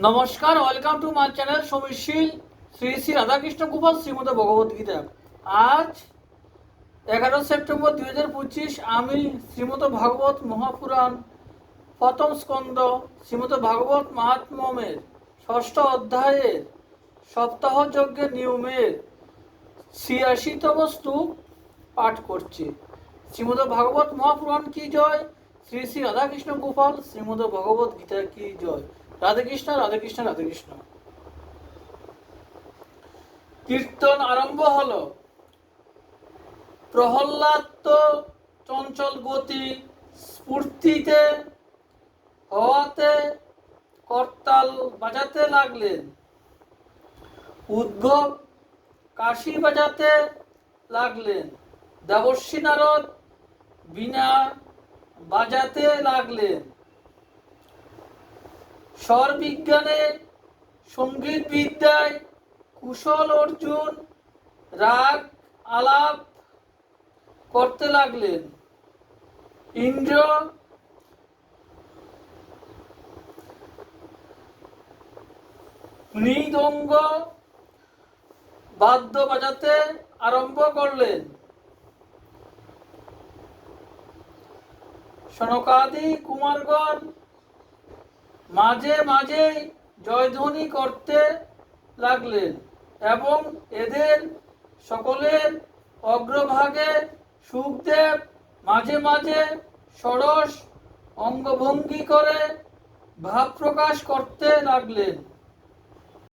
নমস্কার, welcome to my channel Samirshil. Shri Shri Radhakrishna Gopal Shrimad Bhagavad Gita. আজ 11 September 2025 আমি শ্রীমদ ভাগবত মহাপুরাণ প্রথম স্কন্দ শ্রীমদ ভাগবত মাহাত্ম্যের ষষ্ঠ অধ্যায়ের সপ্তাহ যজ্ঞের নিয়মের 86তম শ্লোক পাঠ করছি। শ্রীমদ ভাগবত মহাপুরাণ কি জয়, শ্রী শ্রী রাধাকৃষ্ণ গোপাল শ্রীমদ ভগবত গীতা কি জয়। রাধে কৃষ্ণ, রাধে কৃষ্ণ, রাধে কৃষ্ণ। কীর্তন আরম্ভ হলো। প্রহ্লাদ তো চঞ্চল গতি স্ফূর্তিতে হওয়াতে করতাল বাজাতে লাগলেন। উদ্ভব কাশি বাজাতে লাগলেন। দেবর্ষী নারদ বীণা বাজাতে লাগলেন। স্বর বিজ্ঞানে সঙ্গীত বিদ্যায় কুশল অর্জুন রাগ আলাপ করতে লাগলেন। ইন্দ্র মৃদঙ্গ বাদ্য বাজাতে আরম্ভ করলেন। সনকাদি কুমারগণ মাঝে মাঝে জয়ধ্বনি করতে লাগলেন এবং এদের সকলের অগ্রভাগে সুখদেব মাঝে মাঝে ষোড়শ অঙ্গভঙ্গি করে ভাব প্রকাশ করতে লাগলেন।